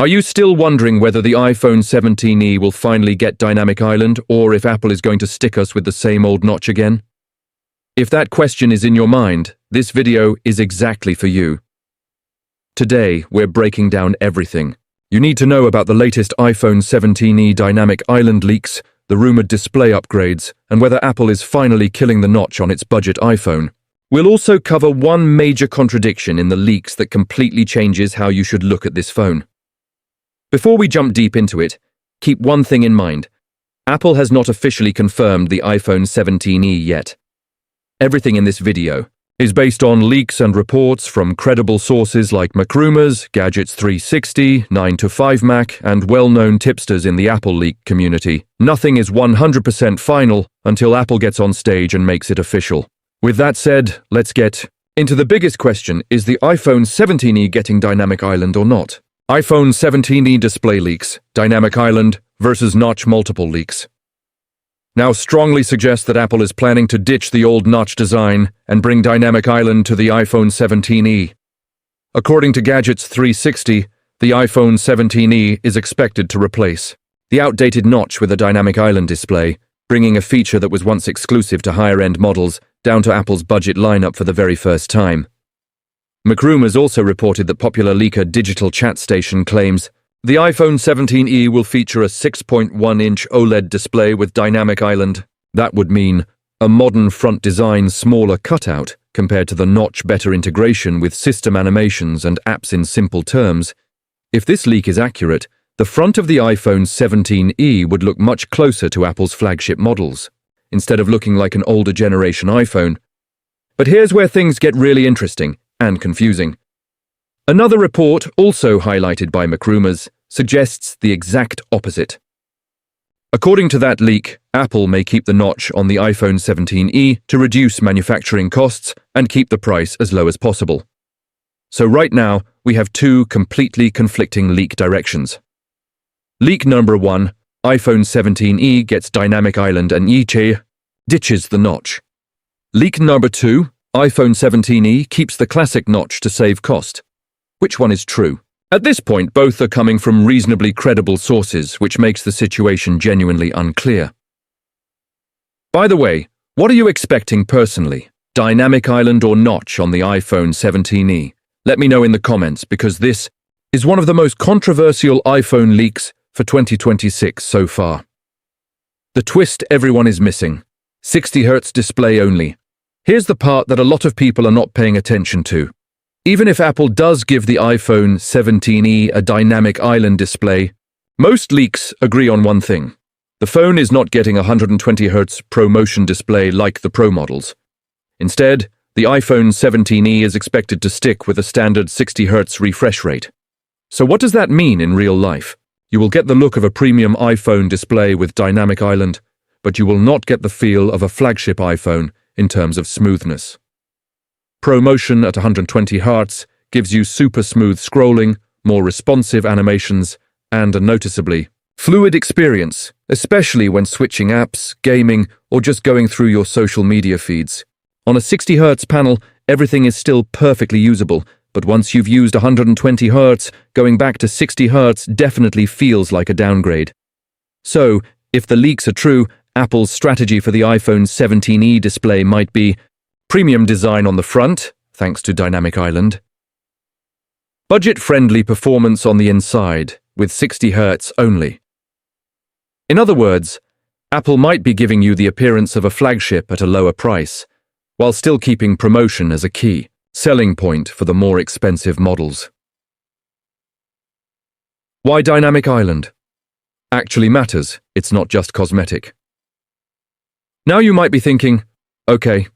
Are you still wondering whether the iPhone 17e will finally get Dynamic Island or if Apple is going to stick us with the same old notch again? If that question is in your mind, this video is exactly for you. Today, we're breaking down everything you need to know about the latest iPhone 17e Dynamic Island leaks, the rumored display upgrades, and whether Apple is finally killing the notch on its budget iPhone. We'll also cover one major contradiction in the leaks that completely changes how you should look at this phone. Before we jump deep into it, keep one thing in mind. Apple has not officially confirmed the iPhone 17e yet. Everything in this video is based on leaks and reports from credible sources like MacRumors, Gadgets 360, 9to5Mac, and well-known tipsters in the Apple leak community. Nothing is 100% final until Apple gets on stage and makes it official. With that said, let's get into the biggest question: is the iPhone 17e getting Dynamic Island or not? iPhone 17e display leaks, Dynamic Island versus notch multiple leaks. Now strongly suggest that Apple is planning to ditch the old notch design and bring Dynamic Island to the iPhone 17e. According to Gadgets 360, the iPhone 17e is expected to replace the outdated notch with a Dynamic Island display, bringing a feature that was once exclusive to higher-end models down to Apple's budget lineup for the very first time. MacRumors also reported that popular leaker Digital Chat Station claims the iPhone 17e will feature a 6.1-inch OLED display with Dynamic Island. That would mean a modern front design, smaller cutout compared to the notch, better integration with system animations and apps. In simple terms, if this leak is accurate, the front of the iPhone 17e would look much closer to Apple's flagship models, instead of looking like an older generation iPhone. But here's where things get really interesting and confusing. Another report, also highlighted by MacRumors, suggests the exact opposite. According to that leak, Apple may keep the notch on the iPhone 17e to reduce manufacturing costs and keep the price as low as possible. So right now, we have two completely conflicting leak directions. Leak number 1, iPhone 17e gets Dynamic Island and ditches the notch. Leak number 2, iPhone 17e keeps the classic notch to save cost. Which one is true? At this point, both are coming from reasonably credible sources, which makes the situation genuinely unclear. By the way, what are you expecting personally? Dynamic Island or notch on the iPhone 17e? Let me know in the comments, because this is one of the most controversial iPhone leaks for 2026 so far. The twist everyone is missing: 60Hz display only. Here's the part that a lot of people are not paying attention to. Even if Apple does give the iPhone 17e a Dynamic Island display, most leaks agree on one thing: the phone is not getting a 120Hz ProMotion display like the Pro models. Instead, the iPhone 17e is expected to stick with a standard 60Hz refresh rate. So what does that mean in real life? You will get the look of a premium iPhone display with Dynamic Island, but you will not get the feel of a flagship iPhone in terms of smoothness. ProMotion at 120Hz gives you super smooth scrolling, more responsive animations, and a noticeably fluid experience, especially when switching apps, gaming, or just going through your social media feeds. On a 60Hz panel, everything is still perfectly usable, but once you've used 120Hz, going back to 60Hz definitely feels like a downgrade. So, if the leaks are true, Apple's strategy for the iPhone 17e display might be premium design on the front, thanks to Dynamic Island, budget-friendly performance on the inside, with 60Hz only. In other words, Apple might be giving you the appearance of a flagship at a lower price, while still keeping promotion as a key selling point for the more expensive models. Why Dynamic Island actually matters, it's not just cosmetic. Now you might be thinking, okay,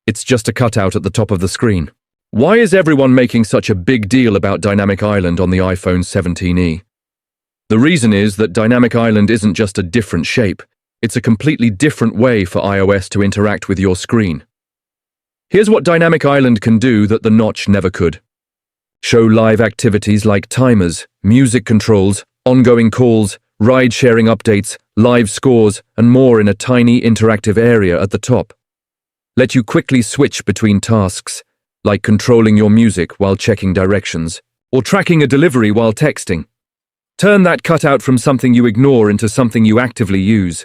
it's just a cutout at the top of the screen. Why is everyone making such a big deal about Dynamic Island on the iPhone 17e? The reason is that Dynamic Island isn't just a different shape, it's a completely different way for iOS to interact with your screen. Here's what Dynamic Island can do that the notch never could. Show live activities like timers, music controls, ongoing calls, ride-sharing updates, live scores, and more in a tiny interactive area at the top. Let you quickly switch between tasks, like controlling your music while checking directions, or tracking a delivery while texting. Turn that cutout from something you ignore into something you actively use.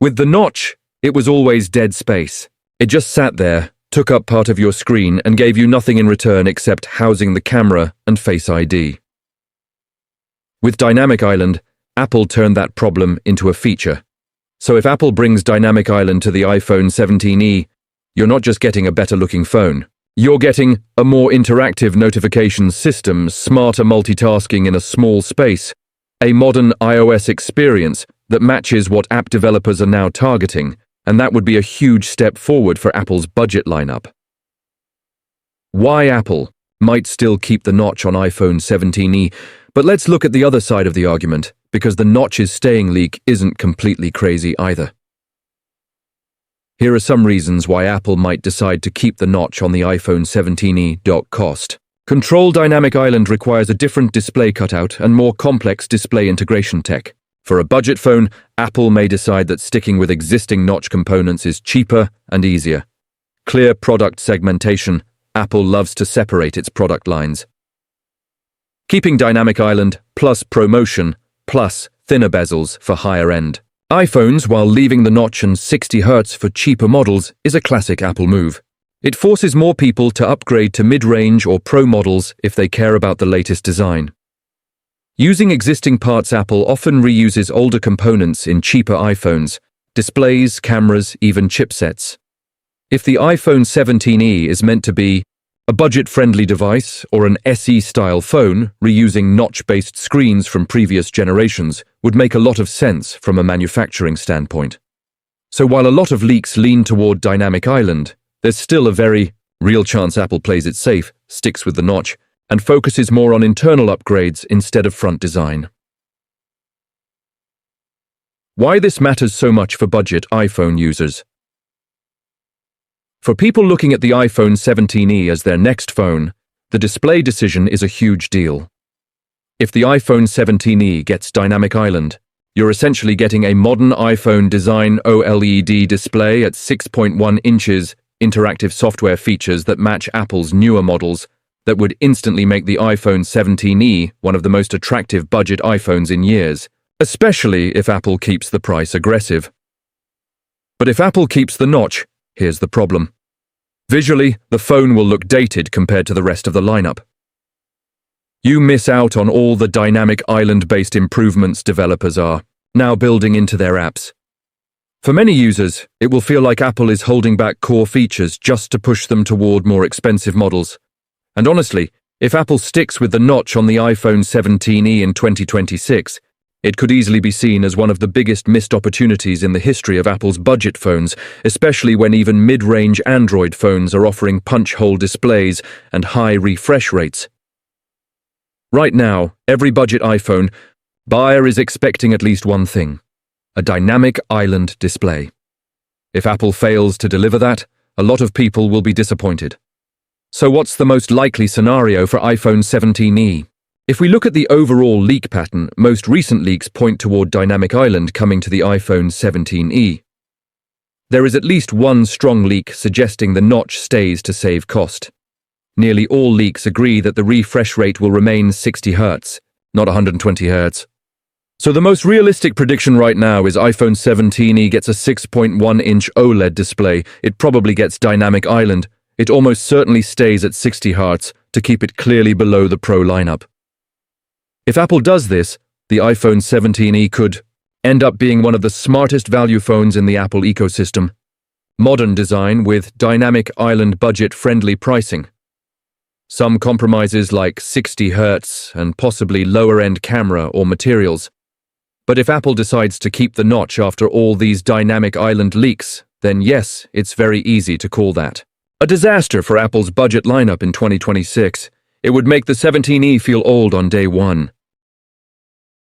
With the notch, it was always dead space. It just sat there, took up part of your screen, and gave you nothing in return except housing the camera and Face ID. With Dynamic Island, Apple turned that problem into a feature. So if Apple brings Dynamic Island to the iPhone 17e, you're not just getting a better-looking phone. You're getting a more interactive notifications system, smarter multitasking in a small space, a modern iOS experience that matches what app developers are now targeting, and that would be a huge step forward for Apple's budget lineup. Why Apple might still keep the notch on iPhone 17e, but let's look at the other side of the argument, because the notch's staying leak isn't completely crazy either. Here are some reasons why Apple might decide to keep the notch on the iPhone 17e. Cost. Control Dynamic Island requires a different display cutout and more complex display integration tech. For a budget phone, Apple may decide that sticking with existing notch components is cheaper and easier. Clear product segmentation. Apple loves to separate its product lines. Keeping Dynamic Island plus ProMotion plus thinner bezels for higher end iPhones while leaving the notch and 60 Hz for cheaper models is a classic Apple move. It forces more people to upgrade to mid-range or Pro models if they care about the latest design. Using existing parts, Apple often reuses older components in cheaper iPhones, displays, cameras, even chipsets. If the iPhone 17e is meant to be a budget-friendly device or an SE-style phone, reusing notch-based screens from previous generations would make a lot of sense from a manufacturing standpoint. So while a lot of leaks lean toward Dynamic Island, there's still a very real chance Apple plays it safe, sticks with the notch, and focuses more on internal upgrades instead of front design. Why this matters so much for budget iPhone users. For people looking at the iPhone 17e as their next phone, the display decision is a huge deal. If the iPhone 17e gets Dynamic Island, you're essentially getting a modern iPhone design OLED display at 6.1 inches, interactive software features that match Apple's newer models that would instantly make the iPhone 17e one of the most attractive budget iPhones in years, especially if Apple keeps the price aggressive. But if Apple keeps the notch, here's the problem. Visually, the phone will look dated compared to the rest of the lineup. You miss out on all the Dynamic Island-based improvements developers are now building into their apps. For many users, it will feel like Apple is holding back core features just to push them toward more expensive models. And honestly, if Apple sticks with the notch on the iPhone 17e in 2026, it could easily be seen as one of the biggest missed opportunities in the history of Apple's budget phones, especially when even mid-range Android phones are offering punch-hole displays and high refresh rates. Right now, every budget iPhone buyer is expecting at least one thing: a Dynamic Island display. If Apple fails to deliver that, a lot of people will be disappointed. So what's the most likely scenario for iPhone 17e? If we look at the overall leak pattern, most recent leaks point toward Dynamic Island coming to the iPhone 17e. There is at least one strong leak suggesting the notch stays to save cost. Nearly all leaks agree that the refresh rate will remain 60 Hz, not 120 Hz. So the most realistic prediction right now is iPhone 17e gets a 6.1-inch OLED display. It probably gets Dynamic Island. It almost certainly stays at 60 Hz to keep it clearly below the Pro lineup. If Apple does this, the iPhone 17e could end up being one of the smartest value phones in the Apple ecosystem. Modern design with Dynamic Island budget-friendly pricing. Some compromises like 60 Hz and possibly lower-end camera or materials. But if Apple decides to keep the notch after all these Dynamic Island leaks, then yes, it's very easy to call that a disaster for Apple's budget lineup in 2026. It would make the 17e feel old on day one.